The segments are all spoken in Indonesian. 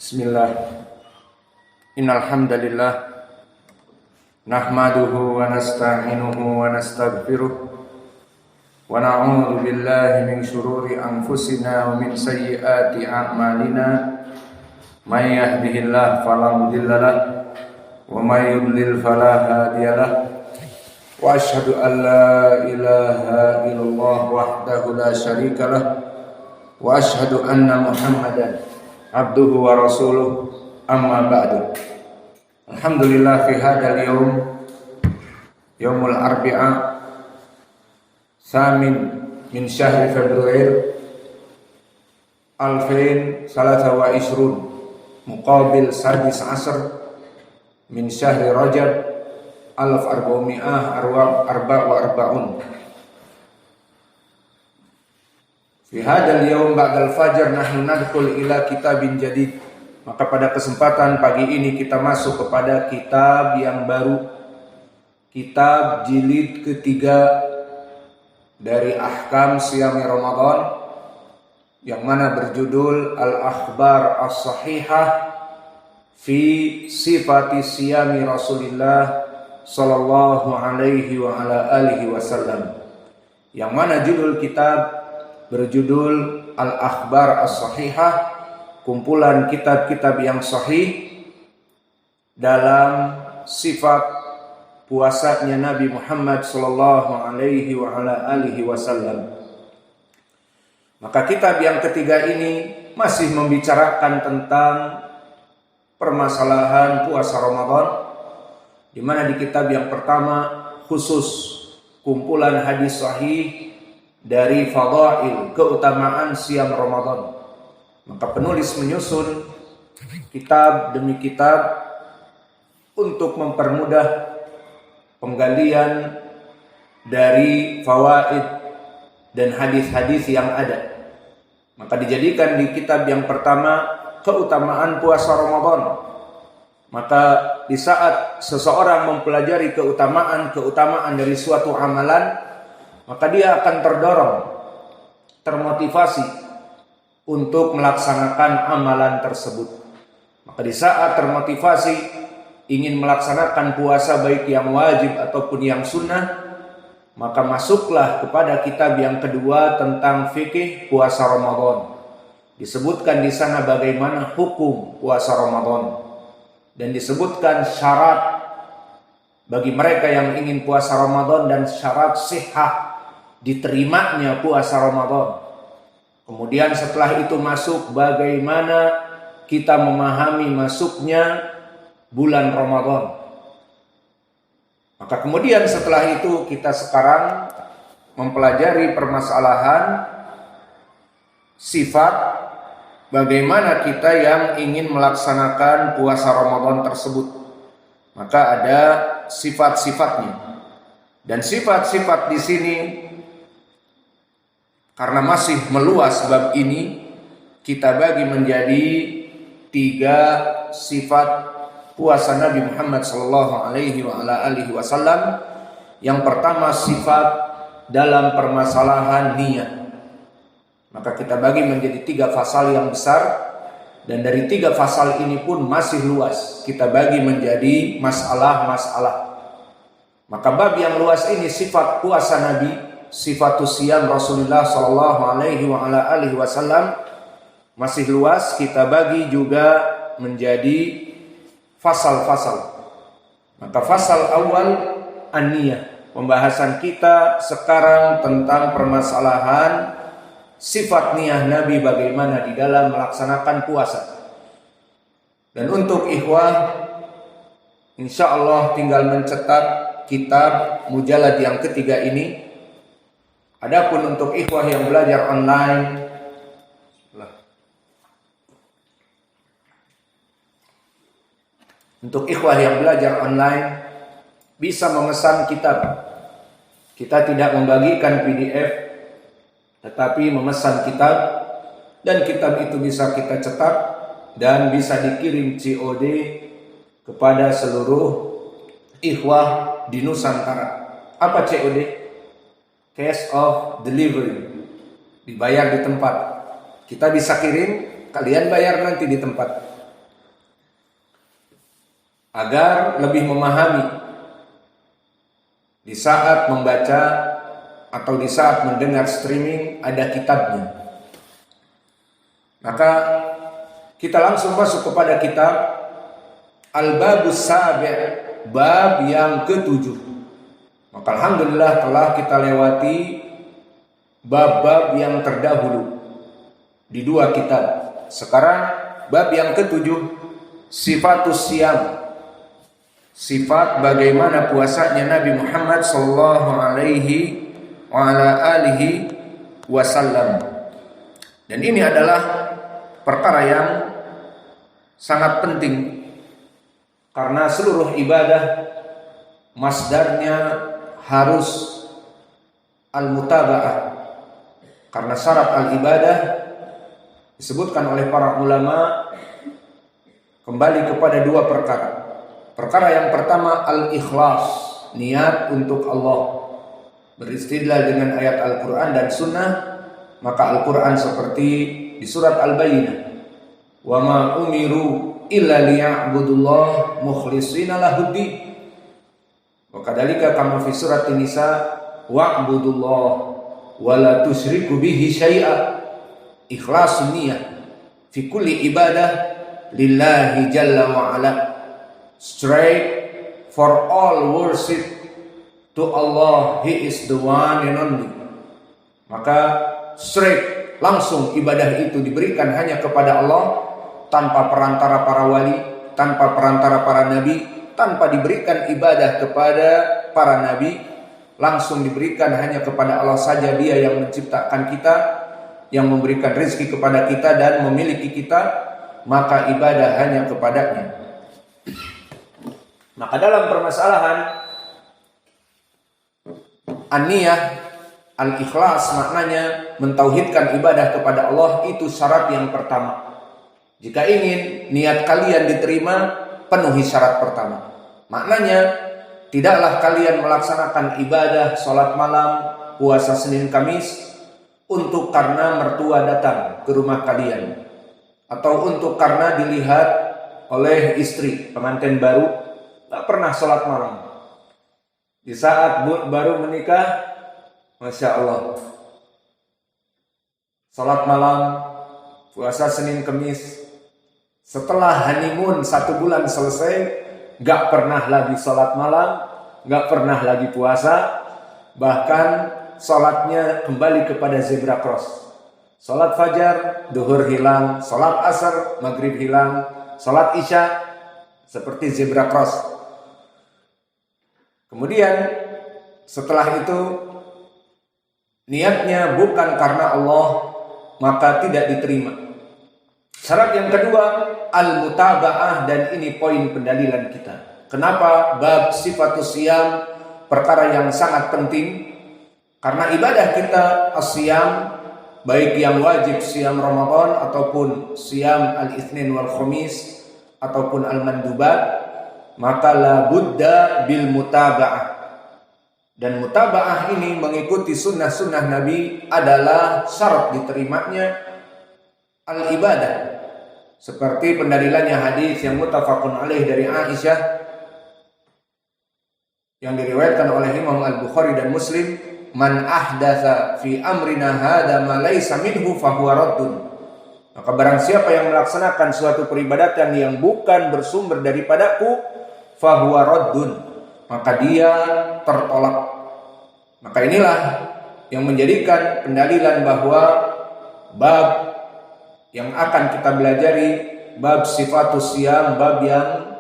Bismillah. Innal hamdalillah nahmaduhu wa nasta'inuhu wa nastaghfiruh wa na'udzu billahi min shururi anfusina wa min sayyiati a'malina. May yahdihillahu fala mudilla lahu wa may yudlil fala hadiya lahu. Wa asyhadu an la ilaha illallah wahdahu la syarika lahu wa asyhadu anna Muhammadan abduhu wa rasuluh, amma ba'du. Alhamdulillah fi hadzal yaum, yaumul arbi'a, samin min syahri Februari 2023, muqabil sadis asr min syahri Rajab 1444. Fi hadzal yaum ba'dal fajr nahnu nadkhul ila kitabin jadid. Maka pada kesempatan pagi ini kita masuk kepada kitab yang baru, kitab jilid ketiga dari Ahkam Siyami Ramadan, yang mana berjudul Al-Akhbar As-Sahihah fi Sifati Siyami Rasulillah sallallahu alaihi wa ala alihi wasallam, yang mana judul kitab berjudul Al-Akhbar As-Sahihah, kumpulan kitab-kitab yang sahih dalam sifat puasanya Nabi Muhammad sallallahu alaihi wa ala alihi wasallam. Maka kitab yang ketiga ini masih membicarakan tentang permasalahan puasa Ramadan, di mana di kitab yang pertama khusus kumpulan hadis sahih dari fadail, keutamaan siam Ramadan. Maka penulis menyusun kitab demi kitab untuk mempermudah penggalian dari fawaid dan hadis-hadis yang ada. Maka dijadikan di kitab yang pertama keutamaan puasa Ramadan. Maka di saat seseorang mempelajari keutamaan dari suatu amalan, maka dia akan terdorong, termotivasi untuk melaksanakan amalan tersebut. Maka di saat termotivasi ingin melaksanakan puasa baik yang wajib ataupun yang sunnah, maka masuklah kepada kitab yang kedua tentang fikih puasa Ramadan. Disebutkan di sana bagaimana hukum puasa Ramadan, dan disebutkan syarat bagi mereka yang ingin puasa Ramadan dan syarat sihah diterimanya puasa Ramadan. Kemudian setelah itu masuk bagaimana kita memahami masuknya bulan Ramadan. Maka kemudian setelah itu kita sekarang mempelajari permasalahan sifat bagaimana kita yang ingin melaksanakan puasa Ramadan tersebut. Maka ada sifat-sifatnya. Dan sifat-sifat di sini, karena masih meluas bab ini, kita bagi menjadi 3 sifat puasa Nabi Muhammad sallallahu alaihi wa ala alihi wasallam. Yang pertama sifat dalam permasalahan niat. Maka kita bagi menjadi 3 fasal yang besar, dan dari 3 fasal ini pun masih luas. Kita bagi menjadi masalah-masalah. Maka bab yang luas ini sifat puasa Nabi, sifatus siyam Rasulullah sallallahu alaihi wa ala alihi wasallam, masih luas. Kita bagi juga menjadi fasal-fasal. Maka fasal awal an-niyah. Pembahasan kita sekarang tentang permasalahan sifat niyah Nabi bagaimana di dalam melaksanakan puasa. Dan untuk ikhwah, insyaallah tinggal mencetak kitab mujalad yang ketiga ini. Adapun untuk ikhwah yang belajar online, bisa memesan kitab. Kita tidak membagikan PDF, tetapi memesan kitab, dan kitab itu bisa kita cetak dan bisa dikirim COD kepada seluruh ikhwah di Nusantara. Apa COD? Cash of delivery, dibayar di tempat. Kita bisa kirim, kalian bayar nanti di tempat. agar lebih memahami di saat membaca atau di saat mendengar streaming ada kitabnya. Maka kita langsung masuk kepada kitab Al-Babus Sabi', bab yang ke-7. Maka alhamdulillah telah kita lewati bab-bab yang terdahulu di 2 kitab. Sekarang bab yang ke-7, sifatus siyam. Sifat bagaimana puasanya Nabi Muhammad sallallahu alaihi wa ala alihi wasallam. Dan ini adalah perkara yang sangat penting karena seluruh ibadah masdarnya harus al-mutaba'ah. Karena syarat al-ibadah disebutkan oleh para ulama kembali kepada 2 perkara. Perkara yang pertama al-ikhlas, niat untuk Allah. Beristidlal dengan ayat Al-Quran dan Sunnah, maka Al-Quran seperti di surat Al-Bayyinah, wa ma umiru illa liya'budullah mukhlishina lahuddin. Wa kadzalika kama fi surat An-Nisa, wa'budullah wa la tusyriku bihi syai'a. Ikhlasun niyyah fi kulli ibadah lillahi jalla wa ala. Straight for all worship to Allah, He is the one and only. Maka straight, langsung ibadah itu diberikan hanya kepada Allah, tanpa perantara para wali, tanpa perantara para nabi, tanpa diberikan ibadah kepada para nabi, langsung diberikan hanya kepada Allah saja. Dia yang menciptakan kita, yang memberikan rezeki kepada kita dan memiliki kita, maka ibadah hanya kepadanya. Maka dalam permasalahan an-niyah, al-ikhlas, maknanya mentauhidkan ibadah kepada Allah, itu syarat yang pertama. Jika ingin niat kalian diterima, penuhi syarat pertama. Maknanya, tidaklah kalian melaksanakan ibadah sholat malam, puasa Senin Kamis untuk karena mertua datang ke rumah kalian, atau untuk karena dilihat oleh istri pengantin baru. Tak pernah sholat malam. Di saat baru menikah, Masya Allah, sholat malam, puasa Senin Kemis. Setelah honeymoon 1 bulan selesai, gak pernah lagi sholat malam, gak pernah lagi puasa. Bahkan sholatnya kembali kepada zebra cross. Sholat fajar, duhur hilang. Sholat asar, maghrib hilang. Sholat isya, seperti zebra cross. Kemudian setelah itu niatnya bukan karena Allah, maka tidak diterima. Syarat yang kedua al-mutaba'ah, dan ini poin pendalilan kita. Kenapa bab sifatus siyam perkara yang sangat penting? Karena ibadah kita as-siyam, baik yang wajib siyam Ramadan ataupun siyam al-Itsnin wal Khamis ataupun al-mandubat, maka la budda bil mutaba'ah. Dan mutaba'ah ini mengikuti sunnah-sunnah Nabi adalah syarat diterimanya al-ibadah. Seperti pendalilannya hadis yang muttafaqun alaih dari Aisyah yang diriwayatkan oleh Imam Al-Bukhari dan Muslim, man ahdatsa fi amrina hadza ma laysa minhu fahuwa raddun. Maka barang siapa yang melaksanakan suatu peribadatan yang bukan bersumber daripadaku, fahuwa raddun, maka dia tertolak. Maka inilah yang menjadikan pendalilan bahwa bab yang akan kita belajari, bab sifatus siyam, bab yang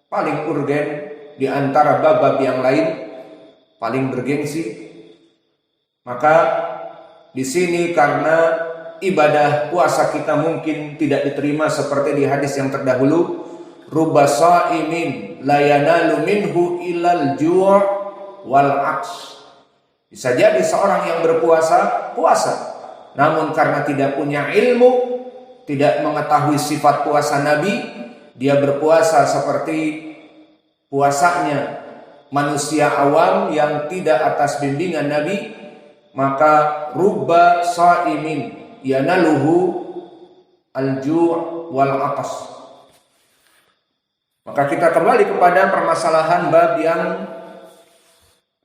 paling urgen di antara bab-bab yang lain, paling bergengsi. Maka di sini karena ibadah puasa kita mungkin tidak diterima seperti di hadis yang terdahulu, rubba sha'imin la yanalu minhu illal ju' wal 'ats. Bisa jadi seorang yang berpuasa, puasa, namun karena tidak punya ilmu, tidak mengetahui sifat puasa Nabi, dia berpuasa seperti puasanya manusia awam yang tidak atas bimbingan Nabi, maka rubba sha'imin yanaluhu al-ju' wal 'atas. Maka kita kembali kepada permasalahan bab yang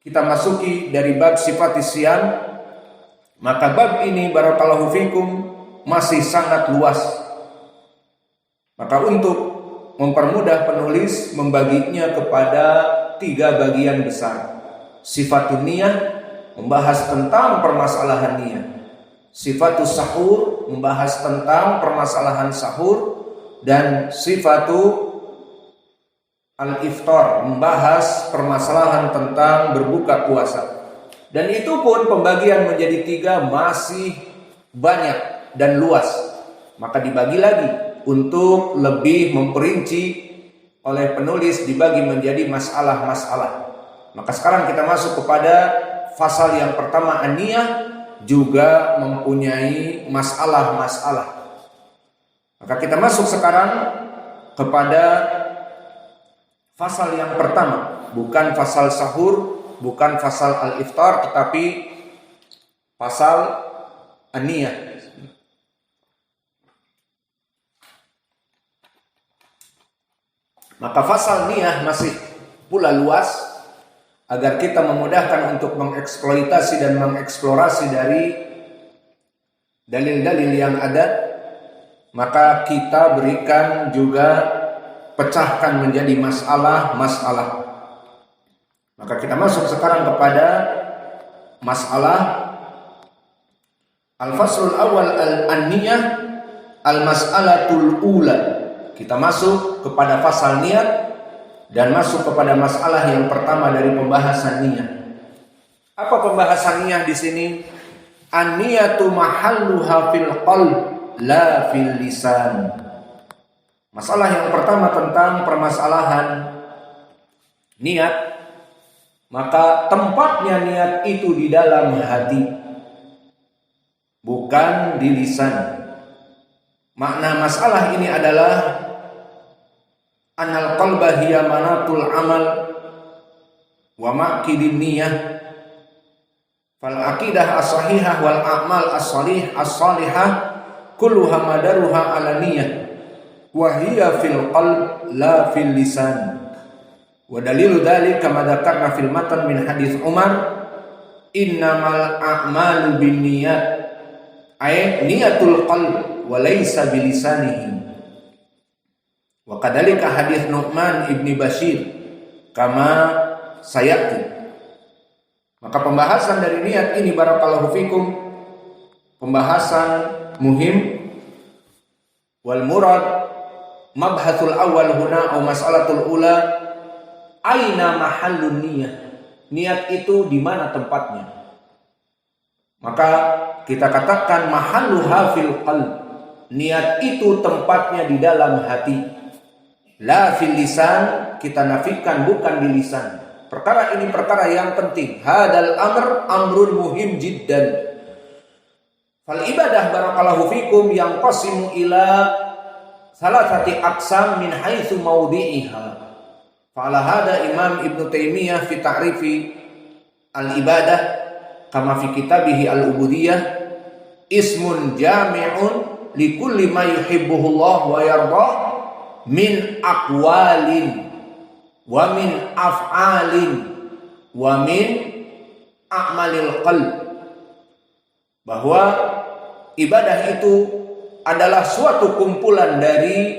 kita masuki dari bab sifat siyam. Maka bab ini barakallahu fikum masih sangat luas. Maka untuk mempermudah penulis membaginya kepada 3 bagian besar. Sifatun niyah membahas tentang permasalahan niyah. Sifatus sahur membahas tentang permasalahan sahur, dan sifatu al-iftar membahas permasalahan tentang berbuka puasa. Dan itu pun pembagian menjadi 3 masih banyak dan luas. Maka dibagi lagi untuk lebih memperinci oleh penulis, dibagi menjadi masalah-masalah. Maka sekarang kita masuk kepada fasal yang pertama, an-niyah, juga mempunyai masalah-masalah. Maka kita masuk sekarang kepada fasal yang pertama, bukan fasal sahur, bukan fasal al-iftar, tetapi fasal an-niyah. Maka fasal niyah masih pula luas, agar kita memudahkan untuk mengeksploitasi dan mengeksplorasi dari dalil-dalil yang ada. Maka kita berikan juga, pecahkan menjadi masalah-masalah. Maka kita masuk sekarang kepada masalah al-faslul awal al-niyah al-mas'alatul ula. Kita masuk kepada fasal niat dan masuk kepada masalah yang pertama dari pembahasan niyah. Apa pembahasan niyah di sini? An-niyatu mahalluha fil qalb la fil lisan. Masalah yang pertama tentang permasalahan niat, maka tempatnya niat itu di dalam hati, bukan di lisan. Makna masalah ini adalah anal qalba hiya manatul amal wa maqidin niyah, fal aqidah as-sahihah wal a'mal as-salihah kulluha madaruha ala niyah wa hiya fil qalb la fil lisan. Wa dalilu dzalika kama dzakarna fil matan min hadis Umar, innamal a'malu binniyat, ay niyatul qalb wa laysa bilisanihi. Wa kadzalika hadis Nu'man ibni Bashir kama sayati. Maka pembahasan dari niat ini barakallahu fikum pembahasan muhim. Wal murad mabhasul awal huna atau mas'alatul ula, aina mahallun niyah. Niat itu di mana tempatnya? Maka kita katakan mahalluha fil qalb. Niat itu tempatnya di dalam hati. La fil lisan, kita nafikan bukan di lisan. Perkara ini perkara yang penting. Hadal amr amrun muhim jiddan. Fal ibadah barakallahu fikum yang qasimu ila salasati aqsam min haitsu mawdi'iha. Fa'ala hada Imam Ibn Taimiyah fi ta'rifi al-ibadah kama fi kitabihi al-ubudiyah ismun jami'un li kulli ma yuhibbuhullah wa yardah min aqwalin wa min af'alin wa min a'malil qalb. Bahwa ibadah itu adalah suatu kumpulan dari